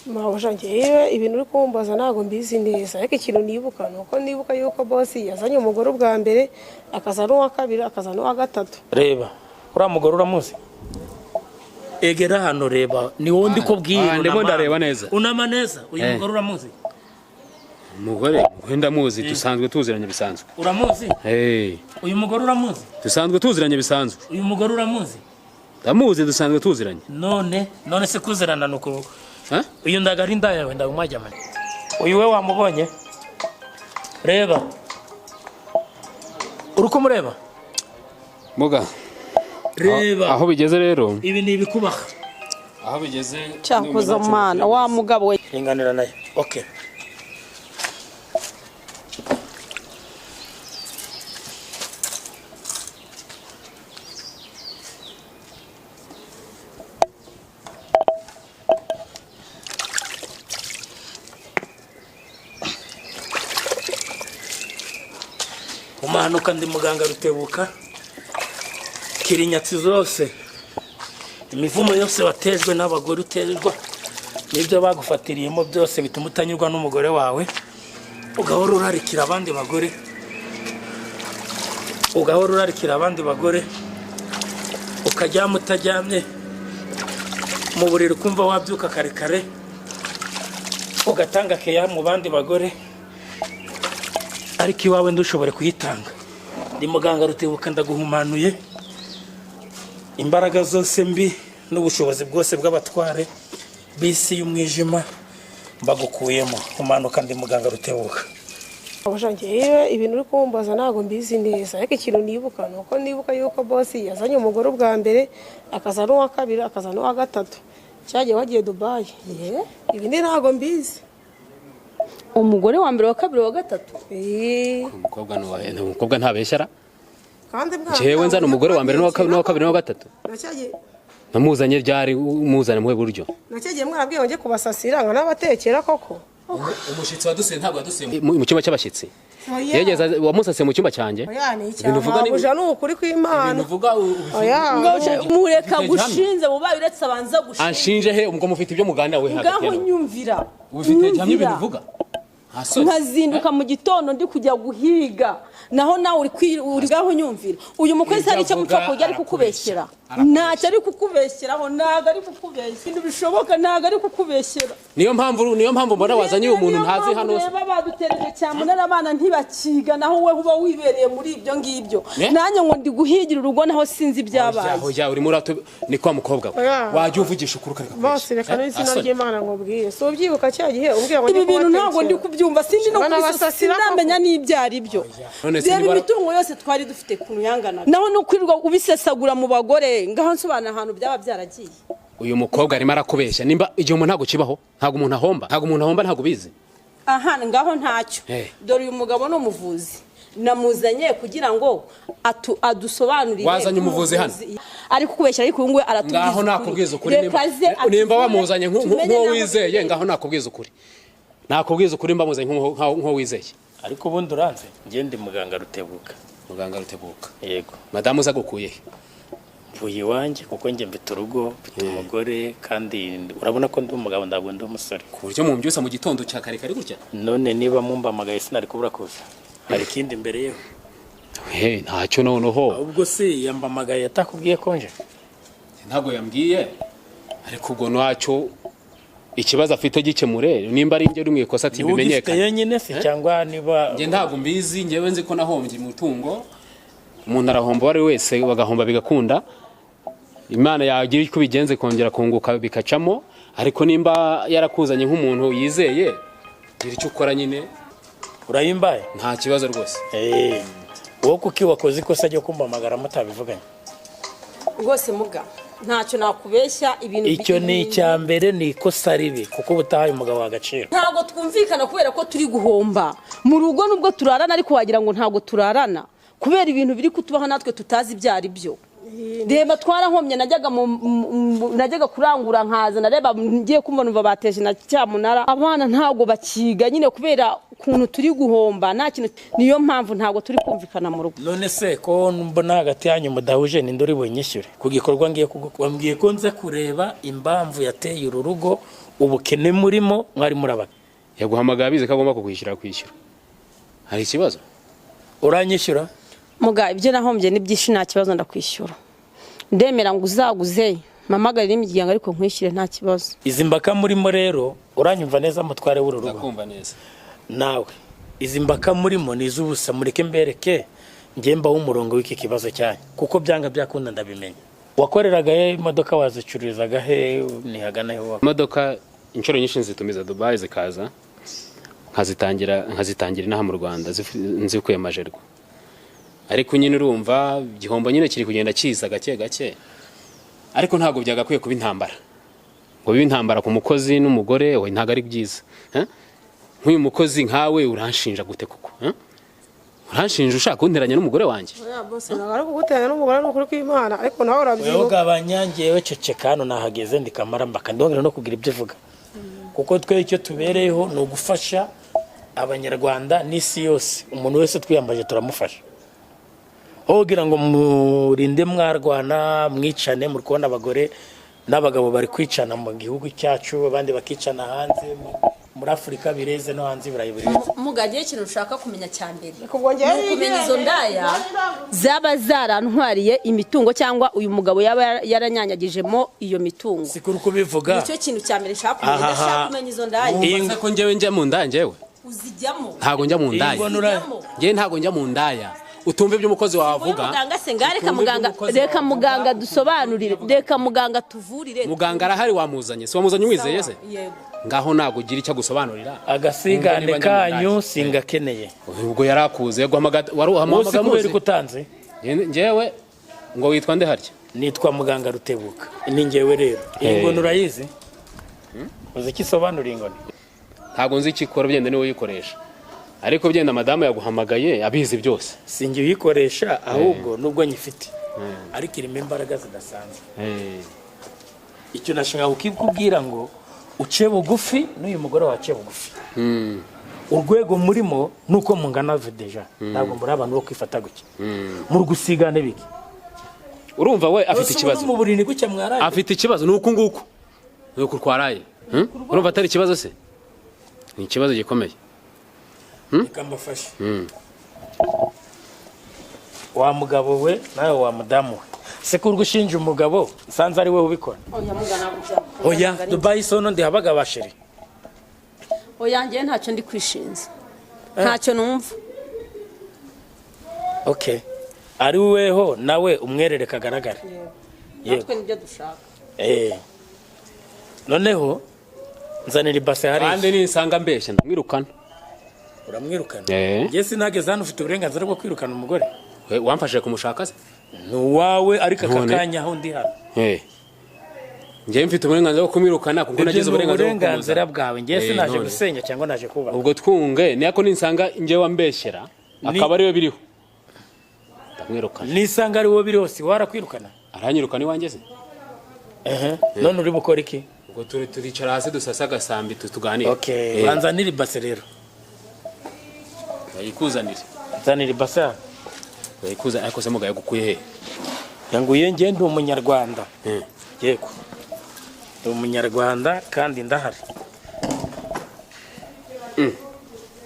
Mabuja ngewe ibintu uri kumbaza ntago mbizi neza ariko ikintu nibuka nuko nibuka yuko boss yazanye umugore ubwa mbere akaza n'uwa kabiri akaza n'uwa gatatu. Reba uriya mugore uramuzi? Egera hano reba ni wowe ndi kubwira. Ndimo ndareba neza. Unama neza uyu mugore uramuzi? Umugore wenda muzi dusanzwe tuziranye bisanzwe. Uramuzi? Uyu mugore uramuzi? Dusanzwe tuziranye bisanzwe. Uyu mugore uramuzi? Ndamuzi dusanzwe tuziranye. None se kuzirana nuko uyu ndagari ndayawe ndabumajya mane. Uyu we wamubonye? Reba. Uruko mureba? Muga. Reba. Aho bigeze rero. Ibi ni ibikubaha. Aho bigeze. Cyakoza mana wa mugabo we. Inganira naye. Okay. Umanuka ndi muganga Rutebuka. Kirinyatsi zose imivumo yose watejwe n'abagore uterwa nibyo bagufatiriyemo byose bituma utanyurwa n'umugore wawe ugahora urarikira abandi bagore ukajya mutajyamye mu buriri kumva wabyuka kare kare ugatanga keya mu bandi bagore ariko iwawe ndushobore kuyitanga. Ndi muganga Rutebuka ndaguhumanuye imbaraga zose mbi n'ubushobozi bwose bw'abatware bisi y'umwijima mbagukuyemo. Umanuka ndi muganga Rutebuka. Mabuja ngewe ibintu uri kumbaza ntago mbizi neza ariko ikintu nibuka nuko nibuka yuko boss yazanye umugore ubwa mbere akaza n'uwa kabiri akaza n'uwa gatatu cyagiye wagiye Dubai. Ibindi ntago mbizi. Umugore wa mbere wa kabiri wa gatatu umukobwa ntabeshyara kandi jewe nzana umugore wa mbere n'uwa kabiri n'uwa gatatu namuzanye ryari muzana mu buryo nacyagiye mwarabwiye nge kubasasira ngo nabatekera koko umushitsi wadusuye ntabwo yadusuye mu cyumba cy'abashitsi yegeza wamusase mu cyumba cyanjye ibintu uvuga ni Mabuja n'ukuri kw'Imana mureka gushinze mubaye uretse abanza gushinze anshinje he ubwo mufite ibyo muganda we hagati ngaho nyumvira ufite cyamye ibintu uvuga nkazinduka mu gitondo ndi kujya guhiga naho nawe uri gaho nyumvira uyu mukozi hari icyo mupfa kujya ari kukubeshyera ntacyo ari kukubeshyeraho ntago ari kukubeshyera ibintu bishoboka ntago ari kukubeshyera niyo mpamvu mbona wazanye umuntu ntazi hano baba badutereje cyamunara abana ntibakiga naho we uba wibereye muri ibyo ngibyo nanjye ngo ndi guhigira urugo naho sinzi ibyabaye aho ya uri muri ni kwa mukobwa wajye uvugisha ukuri kareka bose reka n'izina ry'Imana ngo bwire so ubyibuka cya gihe umbwira ngo ibi bintu ntago ndi kubyumva sindi no kubisasira ndamenya n'ibyari byo reba imitungo yose twari dufite kuntu yangana naho no kwirirwa ubisesagura mu bagore ngaho nsobanura ahantu byaba byaragiye. Uyu mukobwa arimo arakubeshya nimba igihe umuntu ntago kibaho ntago umuntu ahomba ntago bizi ngaho ntacyo dore uyu mugabo no muvuzi namuzanye kugira ngo adusobanurire wazanye umuvuzi hano ariko kubeshya ariko uyu nguwe aratubwiza ngaho nakubwiza ukuri nimba wamuzanye nk'uwo wizeye ngaho nakubwiza ukuri mba muzanye nk'uwo wizeye ariko ubundi uranze ngende muganga Rutebuka. Yego madamu zagukuye mvuye iwanjye kuko njye mfite urugo mfite umugore kandi urabona ko ndi umugabo ndabwo ndi umusore ku buryo mumbyusa mu gitondo cya kare kare gutya. None niba mumpamagaye sinari kubura kuza hari ikindi imbere yewe ntacyo noneho ubwo se yambamagaye atakubwiye konje ntabwo yambwiye ariko ubwo ntacyo ikibazo afite gikemure nimba ari nge rumwe ikosa tibimenyekana yenyine se cyangwa niba nge ntabwo mbizi ngewe nzi ko nahombye umutungo umuntu arahomba wari wese bagahomba bigakunda Imana yagira icyo bigenze kongera kunguka bikacamo ariko nimba yarakuzanye nk'umuntu yizeye gira icyo ukora nyine urayimbaye nta kibazo rwose wowe kuki wakoze ikosa ryo kumpamagara mutabivuganye rwose muga ntacyo nakubeshya ibintu icyo ni icyambere ni ikosa ribi kuko ubutahaye umugabo w'agaciro ntago twumvikana kubera ko turi guhomba mu rugo nubwo turarana ariko wagira ngo ntago turarana kubera ibintu biri kutubaho natwe tutazi ibyari byo reba twarahomye najyaga kurangura nkaza nareba ngiye kumva numva bateje na cyamunara abana ntago bakiga nyine kubera ukuntu turi guhomba nta kintu niyo mpamvu ntago turi kumvikana mu rugo. None se ko mbona hagati yanyu mudahuje ni ndori bunyishyure ku gikorwa ngiye kugwambwiye ko nze kureba impamvu yateye uru rugo ubukene murimo mwari murabaka yaguhamagaye bize ko agomba kwishyura hari ikibazo uranyishyura muga ibyo nahombye ni byinshi nta kibazo ndakwishyura ndemera ngo uzaguze mamagarira imiryango ariko nkwishyire nta kibazo. Izi mbaka murimo rero uranyumva neza mutware w'uru rugo ndakumva neza nawe izi mbaka murimo ni iz'ubusa mureke mbereke ngemba w'umurongo w'iki kibazo cyanyu kuko byanga byakunda ndabimenya. Wakoreraga he imodoka wazicururizaga he nihagana he wa imodoka inshuro nyinshi nzitumiza Dubai zikaza nkazitangira inaha mu Rwanda nzikuye amajerwa ariko nyine urumva gihombo nyine kiri kugenda kiza gake ariko ntago byagakwiye kuba intambara ngo bibe intambara ku mukozi n'umugore we ntago ari byiza nk'uyu mukozi nkawe uranshinja gute kuko uranshinja ushaka kunteranya n'umugore wanjye oya boss nagara kuguteranya n'umugore n'ukuri kw'Imana ariko nawe urabyibuka wewe gabanyangiyewe ceceka hano nahageze ndikamara mbaka ndongera no kugira ibyo vuga kuko twe icyo tubereyeho no gufasha abanyarwanda n'isi yose umuntu wese twiyambaje turamufasha ogira ngo murinde mwarwana mwicane muri kubona abagore n'abagabo bari kwicana mu gihugu cyacu abandi bakicana hanze muri Afrika bireze no hanze birayiburize mugagiye ikintu ushaka kumenya cyambere kubwongera kumenya izo ndaya zaba zarantwariye imitungo cyangwa uyu mugabo yaba yaranyanyagijemo iyo mitungo sikuru kubivuga nicyo kintu cyambere nshaka kumenya izo ndaya umva ko ngewe njya mu ndaya ngewe uzijyamo ntago njya mu ndaya ngewe ntago njya mu ndaya utumve ibyo umukozi wavuga muganga se reka muganga dusobanurire reka muganga tuvurire muganga arahari wamuzanye si wamuzanye umwizeye se yego ngaho nago gira icyo gusobanurira agasigane kanyu singakeneye ubwo yarakuze waruhamamaga muzi kutanze ngewe ngo witwa nde harya nitwa muganga Rutebuka ni ngewe rero ingono urayizi uzi kisobanura ingone ntago nzi ikikora byende niwe yikoresha ariko byenda madamu yaguhamagaye abizi byose singi uyikoresha ahubwo nubwo nyifite ariko irimo imbaraga zidasanzwe icyo nashaka kukubwira ngo uce bugufi n'uyu mugore wace bugufi urwego murimo nuko mungana deja ntabwo muri abantu bo kwifata guke muri gusigane biki urumva we afite ikibazo mu burini guke mwaraye afite ikibazo nuko nguko nuko twaraye urumva atari ikibazo se ni ikibazo gikomeye ikambafasha wa mugabo we nawe wa mudamu we se kurgushinja umugabo sanze ari we ubikora oya Dubai sono ndi habaga bashiri oya ngiye ntacyo ndi kwishinza ntacyo numva okay ari weho nawe umwerere kagaragara yego nibyo dushaka noneho nzanira ibase hari kandi nisanga mbeshya ndamwirukana uramwirukana ngiye sinageze hano ufite uburenganzira bwo kwirukana umugore wamfashije kumushaka se nuwawe ariko akakanya aho ndi hano ngiye mfite uburenganzira bwo kumwirukana kuko nagize uburenganzira bwawe ngiye sinaje gusenya cyangwa naje kuba ubwo twunge niyako ninsanga ngiye wambeshyera akaba ari we biriho ndamwirukana nisanga ari we biriho si warakwirukana aranyirukana iwanjye se none uri bukora iki ubwo turicara hasi dusasa agasambi tuganira okay banzanira ibase rero bayikuzanire zanira ibase bayikuza ariko se mugaye gukuye he yanguye ngiye ndi umunyarwanda yego ndi umunyarwanda kandi ndahari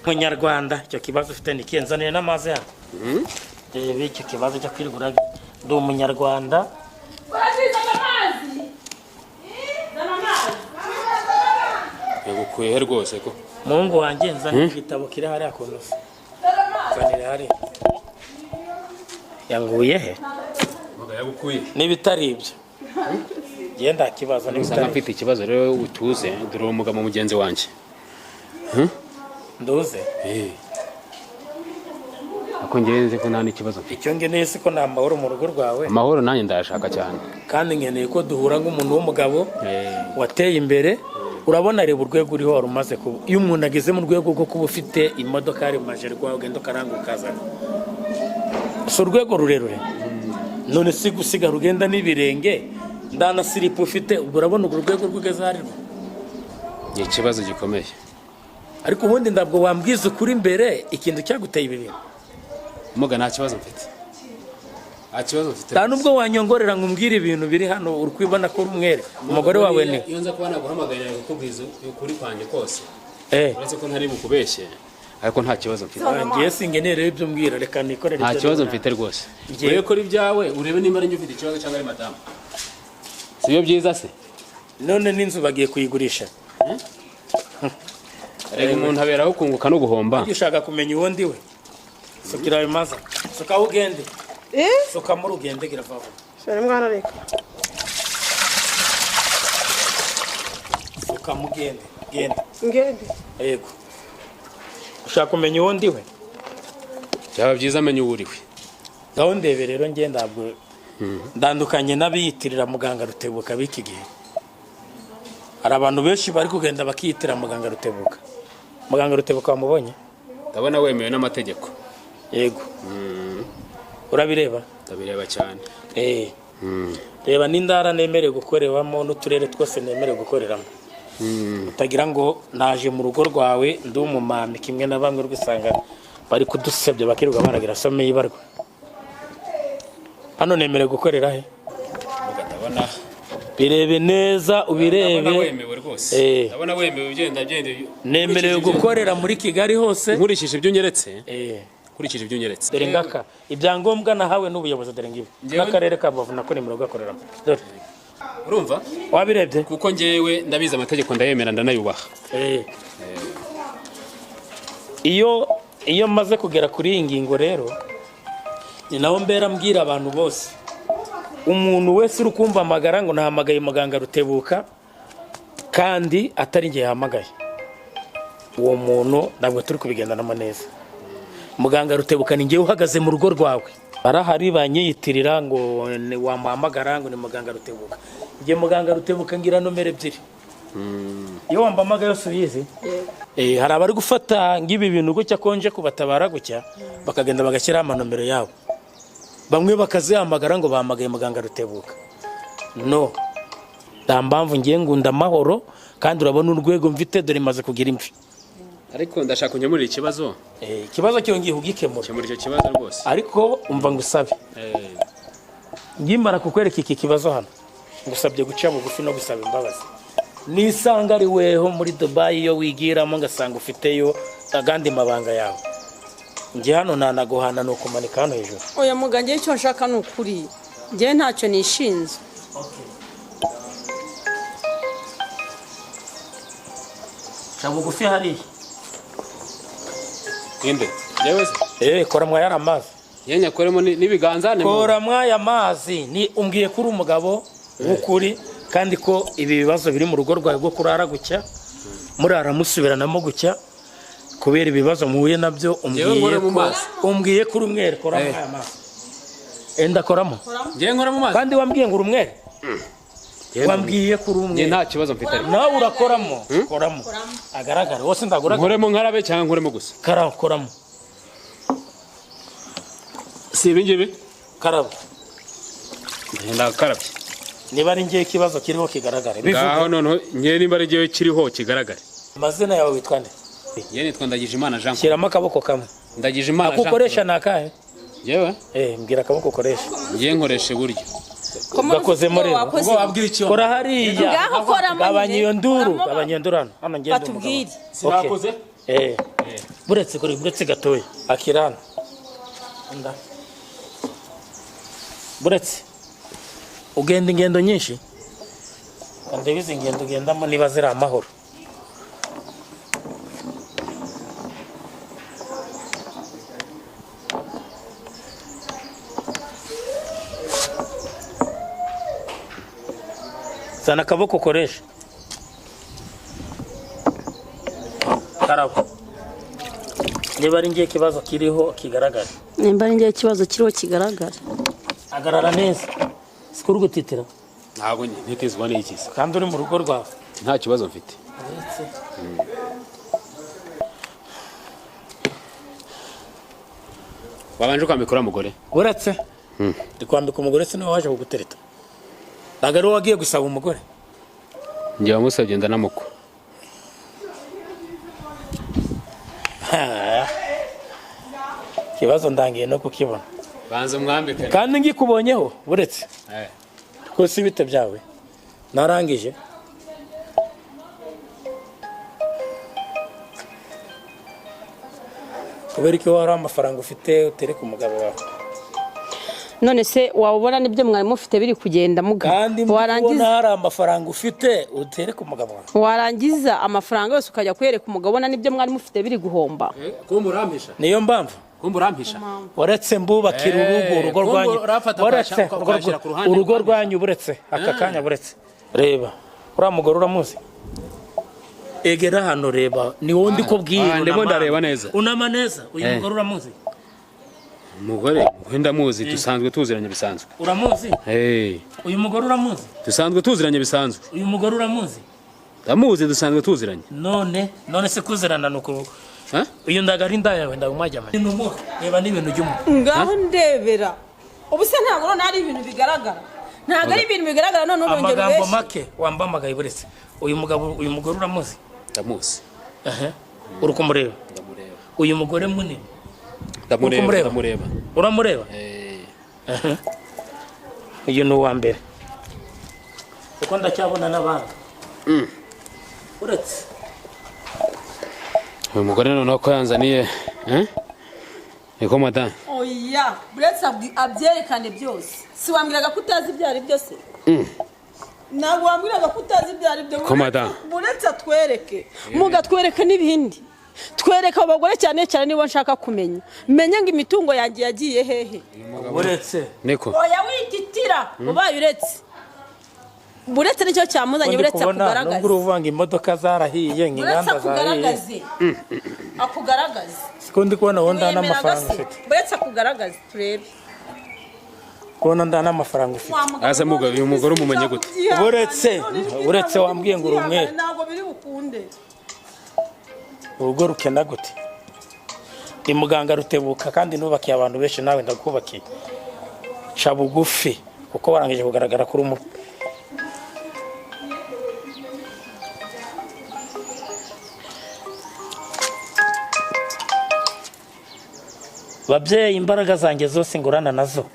umunyarwanda icyo kibazo ufite ni kenzanire n'amazi ya icyo kibazo cyo kwirigura ndi umunyarwanda yagukuye he rwose ko muhungu wanjye nzanira igitabo kiri hariya ku ntusi nzanire hariya yanguye he yagukuye n'ibitari ibyo genda kibazo n'ibitari mfite ikibazo rero utuze dore umugabo mugenzi wanjye nduze ako ngenze ko nta n'ikibazo icyo ngeneye siko nta mahoro mu rugo rwawe amahoro nanjye ndayashaka cyane kandi nkeneye ko duhura nk'umuntu w'umugabo wateye imbere urabona reba urwego uriho wari umaze kuba iyo umuntu ageze mu rwego rwo kuba ufite imodoka yari majerwa ugenda ukaranga ukazana si urwego rurerure none si gusigara ugenda n'ibirenge ndana silipu ufite ubwo urabona urwo rwego rw'ugeze aharirwo ni ikibazo gikomeye. ariko ubundi ndabwo wambwiza ukuri imbere ikintu cyaguteye ibi bintu. Muga nta kibazo mfite. Nta kibazo mfite. nta nubwo wanyongorera ngo umbwire ibintu biri hano uri kwibona ko uri umwere umugore wawe ni iyo nza kuba naguhamagarira kukubwiza ukuri kwanjye kose eh uretse ko ntari bukubeshye ariko nta kibazo mfite. ngiye singenere ibyo mbwira reka nikorere Nta kibazo mfite rwose. Wewe kora ibyawe urebe nimba ari njye ufite ikibazo cyangwa ari madamu. Siyo byiza se? none n'inzu bagiye kuyigurisha. Rega umuntu aberaho kunguka no guhomba. ushaka kumenya uwo ndiwe sukira ayo maza suka ugende suka muri ugende gira vuba shara mwana reka suka mugende gende ngende yego ushaka kumenya uwo ndiwe Byaba byiza amenye uwuriwe. gaho ndebe rero ngiye ndabwo ndandukanye n'abiyitirira muganga Rutebuka biki gihe. Hari abantu benshi bari kugenda bakiyitira muganga Rutebuka. Muganga Rutebuka wamubonye? Ndabona wemewe n'amategeko. Yego. Urabireba? Ndabireba cyane. Reba n'indara nemerewe gukoreramo n'uturere twose nemerewe gukoreramo. Utagira ngo naje mu rugo rwawe ndi umumami kimwe na bamwe rwisanga bari kudusebye bakiruga baragira some yibarwa. Hano nemerewe gukorera he? Ndabona birebe neza ubirebe. Ndabona wemewe rwose. Ndabona wemewe ugenda nemerewe gukorera muri Kigali hose. Nkurikije ibyo nyeretse. Nkurikije ibyo nyeretse. Dore ngaka ibyangombwa nahawe n'ubuyobozi dore ngibi. N'akarere ka Rubavu nako nemerewe gukoreramo. Dore urumva wabirebye kuko ngewe ndabiza amategeko ndayemera ndanayubaha. Iyo maze kugera kuri iyi ngingo rero ni naho mbera mbwira abantu bose umuntu wese uri kumva amagara ngo nahamagaye muganga Rutebuka kandi atari ngiye hamagaye uwo muntu ntabwo turi kubigendanamo neza. Muganga Rutebuka ni ngiye uhagaze mu rugo rwawe barahari banyiyitirira ngo wamuhamagara ngo ni muganga Rutebuka. Ngiye muganga Rutebuka ngira nomero ebyiri. Iyo wambamaga yose uyizi hari abari gufata ngibi bintu gutya konje kubatabara gutya bakagenda bagashyira amanomero yabo bamwe bakazihamagara ngo bahamagaye muganga Rutebuka. No ndambamvu ngiye ngunda amahoro kandi urabona urwego mfite dore maze kugira imvi. Ariko ndashaka kunyamurira ikibazo. Ikibazo cyo ngiye ugikemura. Cyamura icyo kibazo rwose. Ariko umva ngusabe. Ngimara kukwereka iki kibazo hano. Ngusabye guca bugufi no gusaba imbabazi. Nisanga ari weho muri Dubai yo wigiramo ngasanga ufiteyo agandi mabanga yawe. Ngiye hano nanaguhana no kumanika hano hejuru. Oya muganje icyo nshaka nukuri. Ngiye ntacyo nishinze. Bugufi hari inde yewe kora mwaya amazi yenya koremo nibiganza ne kora mwaya amazi ni umbwiye kuri umugabo w'ukuri kandi ko ibi bibazo biri mu rugo rwawe rwo kurara gucya murara musubiranamo gucya kubera ibibazo muhuye nabyo umbwiye kuri umwere kora mwaya amazi enda koramo ngiye nkora mu mazi kandi wambwiye ngo urumwere wambwiye kuri umwe nta kibazo mfite nawe urakoramo koramo agaragara wose ndagura nkoremo nkarabe cyangwa nkoremo gusa koramo si ibingibi karabo ndakarabye niba ari ngiye ikibazo kiriho kigaragare ngaho noneho ngiye nimba ari ngiye kiriho kigaragare amazina yawe witwa nde yene nitwa Ndagijimana Jean shyiramo akaboko kamwe Ndagijimana Jean akukoresha nakahe yewe mbwira akaboko ukoresha ngiye nkoresha buryo gakozemo rero ubwo wabwira icyo kora hariya gabanya iyo nduru hano ngende batubwire sinakoze buretse gatoya akirana nda buretse ugenda ingendo nyinshi kandi bizi ingendo ugendamo niba ziri amahoro sana akaboko ukoresha karabo niba ari ngiye ikibazo kiriho kigaragara nimba ari ngiye ikibazo kiriho kigaragara agarara neza sikuru gutitira ntabwo ntitezwa n'ikiza kandi uri mu rugo rwawe nta kibazo mfite wabanje ukamikora mugore uretse ndi kwambika umugore se niwe waje kugutereta ntabwo ari wowe wagiye gusaba umugore njye wamusabye ndanamukwa ikibazo ndangiye no kukibona banza mwambike kandi ngikubonyeho buretse rwose ibite byawe narangije kubera ko hari amafaranga ufite utereka umugabo wawe none se wabona nibyo mwari mufite biri kugenda kandi mbona hari amafaranga ufite utereka umugabo wawe warangiza amafaranga yose ukajya kuyereka umugabo na nibyo mwari mufite biri guhomba kumburampisha niyo mpamvu kumburampisha uretse mbubakira urugo rwanyu uretse urugo rwanyu buretse aka kanya buretse reba uriya mugore uramuzi egera hano reba ni wowe ndi kubwira ndimo ndareba neza unama neza uyu mugore uramuzi umugore ndamuzi dusanzwe tuziranye bisanzwe uramuzi uyu mugore uramuzi dusanzwe tuziranye bisanzwe uyu mugore uramuzi ndamuzi dusanzwe tuziranye none se kuzirana nuko uyu ndagari ndayawe ndagumajyama reba n'ibintu by'umuntu ngaho ndebera ubu se ntabwo none ari ibintu bigaragara ntabwo ari ibintu bigaragara none urongera amagambo make wambamagaye buretse uyu mugore uramuzi ndamuzi uri kumureba uyu mugore munini ndamureba uramureba uyu ni uwa mbere kuko ndacyabona n'abandi uretse uyu mugore noneho ko yanzaniye niko madame oya buretse abyerekane byose si wambwiraga ko utazi ibyo ari byo se ntabwo wambwiraga ko utazi ibyo ari byo buretse atwereke mugatwereke n'ibindi twereka abagore cyane cyane nibo nshaka kumenya menye ngo imitungo yanjye yagiye hehe buretse niko oya wititira ubaye buretse nicyo cyamuzanye buretse akugaragaza nubwo uruvanga imodoka zarahiye nk'inganda zarahiye akugaragaze siko ndi kubona wowe ndana amafaranga ufite buretse akugaragaze turebe kubona ndana amafaranga ufite aza mugabo uyu mugore umumenye gute buretse wambwiye ngo urumwe ntabwo biri bukunde urugo rukena gute ndi muganga rutebuka kandi nubakiye abantu benshi nawe ndakubakiye ca bugufi kuko warangije kugaragara kuri umu babyeyi imbaraga zanjye zose ngurana nazo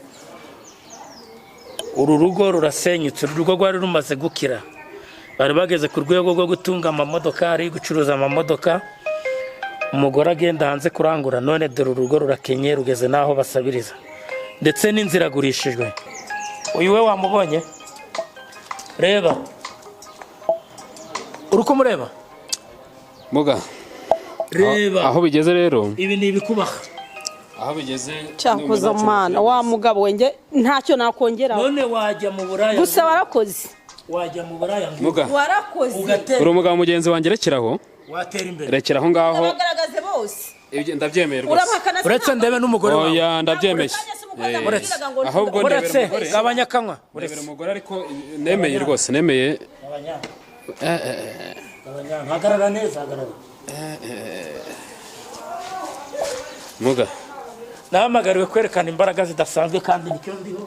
uru rugo rurasenyutse urugo rwari rumaze gukira bari bageze ku rwego rwo gutunga amamodoka ari gucuruza amamodoka umugore agenda hanze kurangura none dore urugo rurakenye rugeze naho basabiriza ndetse n'inzira agurishijwe uyu we wamubonye reba uri kumureba muga reba aho bigeze rero ibi ni ibikubaha aho bigeze cyakoze umwana wa mugabo wenge ntacyo nakongera none wajya mu buraya gusa warakoze wajya mu buraya muga warakoze uri umugabo mugenzi wanjye rekeraho watera imbere rekeraho ngaho bagaragaze bose ndabyemeye rwose uretse ndebe n'umugore wawe oya ndabyemeye ahubwo uretse gabanya kanwa urebera umugore ariko nemeye rwose nemeye hagarara neza hagarara muga nahamagariwe kwerekana imbaraga zidasanzwe kandi nicyo ndiho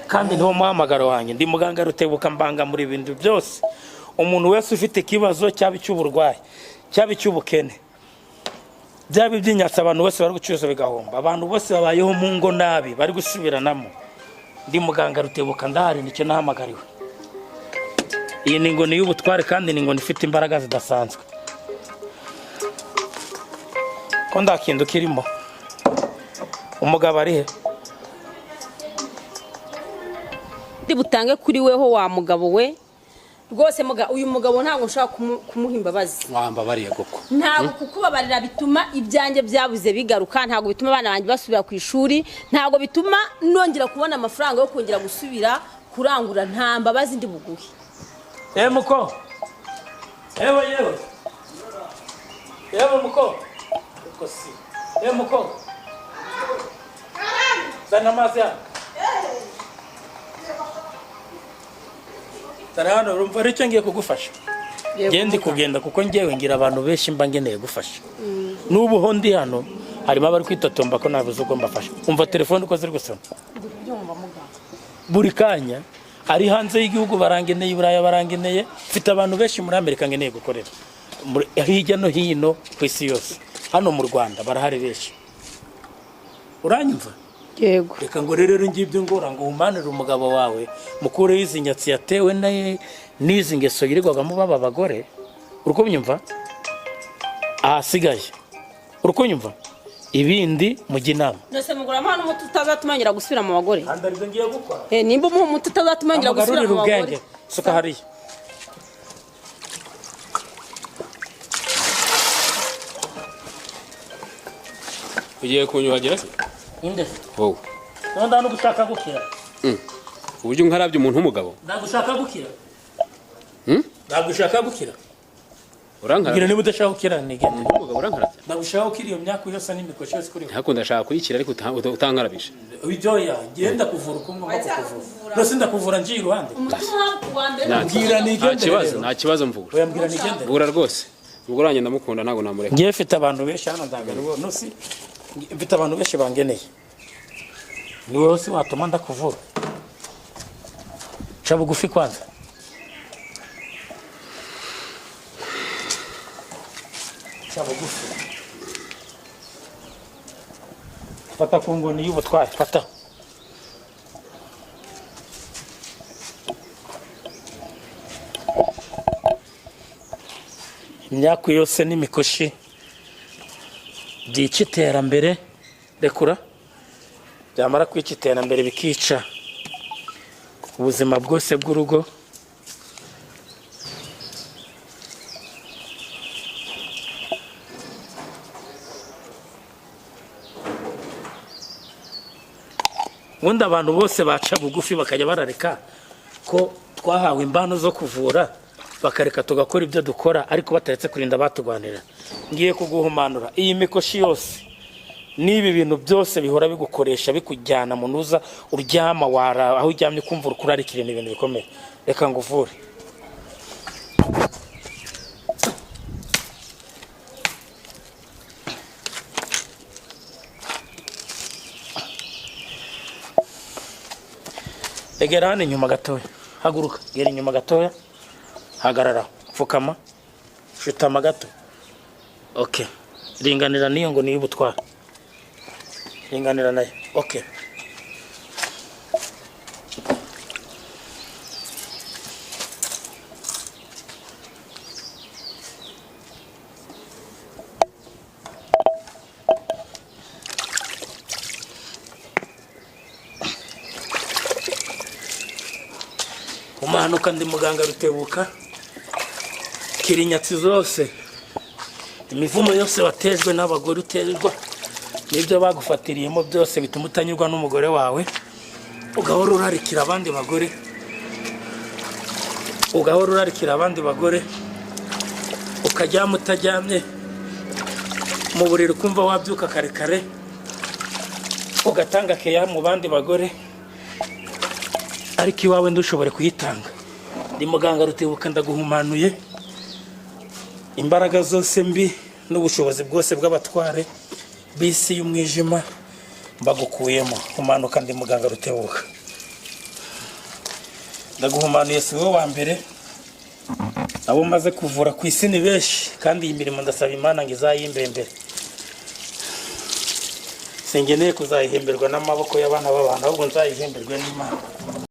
kandi niwo muhamagaro wanjye ndi muganga rutebuka mbanga muri ibintu byose umuntu wese ufite ikibazo cyaba icy'uburwayi cyaba icy'ubukene byaba iby'inyatsi abantu bose bari gucuruza bigahomba abantu bose babayeho mu ngo nabi bari gusubiranamo ndi muganga rutebuka ndahari nicyo nahamagariwe iyi ni ingoni y'ubutware kandi ni ingoni ifite imbaraga zidasanzwe ko ndakindu kirimo umugabo ari he butange kuri weho wa mugabo we rwose uyu mugabo ntabwo nshaka kumuha imbabazi wambabariye koko ntabwo kukubabarira bituma ibyanjye byabuze bigaruka ntabwo bituma abana banjye basubira ku ishuri ntabwo bituma nongera kubona amafaranga yo kongera gusubira kurangura nta mbabazi ndi buguhe muko yewe muko kosi muko zana amazi ya Tarano urumva aricyo ngiye kugufasha genda kugenda kuko ngewe ngira abantu benshi mba ngeneye gufasha nubu ho ndi hano harimo abari kwitotomba ko nabuze uko mbafasha. Umva telefone uko ziri gusoma. ndi kubyumva muganga. Buri kanya ari hanze y'igihugu barangeneye, i Buraya barangeneye, mfite abantu benshi muri Amerika ngeneye gukorera hirya no hino ku isi yose. Hano mu Rwanda barahari benshi. Uranyumva? yego Reka ngo rero ngibyo ngora ngo umanire umugabo wawe mukure izi nyatsi yatewe n'izi ngeso yirirwagamo baba bagore. Uruko byumva? Ahasigaye. Uruko nyumva? Ibindi mujye inama. Nose mugura amana umuti utazatumangira gusubira mu bagore. Andarizo ngiye gukora. Nimba umuti utazatumangira gusubira mu bagore. Suka hariya. ugiye kunyuhagira se Inde. wowe Nonda no gushaka gukira. uburyo nkarabye umuntu w'umugabo Ndagushaka gukira. Ndagushaka gukira. Ngira urankarabye niba udashaka gukira nigende. umugabo urankarabye Ndagushaka gukira iyo myaka yose n'imikoshi yose kuri. ntako ndashaka kuyikira ariko utankarabisha Ibyoya ngenda kuvura uko ngomba kukuvura. Nose ndakuvura ngiye iruhande. Umuti wa mbere. Mbwira nigende. nta kibazo mvura Oya mbwira nigende. mvura rwose ubwo uranye ndamukunda ntago namureka Ngiye mfite abantu benshi hano ndagaruwe nosi mfite abantu benshi bangeneye. Ni wowe si watuma ndakuvura. Cha bugufi kwanza. Cha bugufi. Fata kungoni y'ubutwari, fata. Imyaka yose n'imikoshi byica iterambere rekura byamara kwica iterambere bikica ubuzima bwose bw'urugo. Ubundi abantu bose baca bugufi bakajya barareka ko twahawe imbano zo kuvura bakareka tugakora ibyo dukora ariko bataretse kurinda batugwanira. Ngiye kuguhumanura iyi mikoshi yose nibi bintu byose bihora bigukoresha bikujyana mu nuza uryama wara aho uryamye kumva ukurarikire n'ibintu bikomeye. Reka nguvure. Egera hano inyuma gatoya. Haguruka. Gera inyuma gatoya. Hagarara. Pfukama. Shutama gato. Okay. Ringanira niyo ngo niyo butwara. Ringanira nayo. Okay. Umanuka ndi muganga Rutebuka. Kirinyatsi zose imivumo yose watejwe n'abagore uterwa nibyo bagufatiriyemo byose bituma utanyurwa n'umugore wawe ugahora urarikira abandi bagore ukajya mutajyamye mu buriri kumva wabyuka kare ugatanga keya mu bandi bagore ariko iwawe ndushobore kuyitanga. Ndi muganga Rutebuka ndaguhumanuye imbaraga zose mbi n'ubushobozi bwose bw'abatware bisi y'umwijima mbagukuyemo. Humanuka ndi muganga Rutebuka. Ndaguhumanuye si wowe wa mbere abo maze kuvura ku isi ni benshi kandi iyi mirimo ndasaba Imana ngo izayimbembere. Singeneye kuzayihemberwa n'amaboko y'abana b'abantu ahubwo nzayihemberwe n'Imana.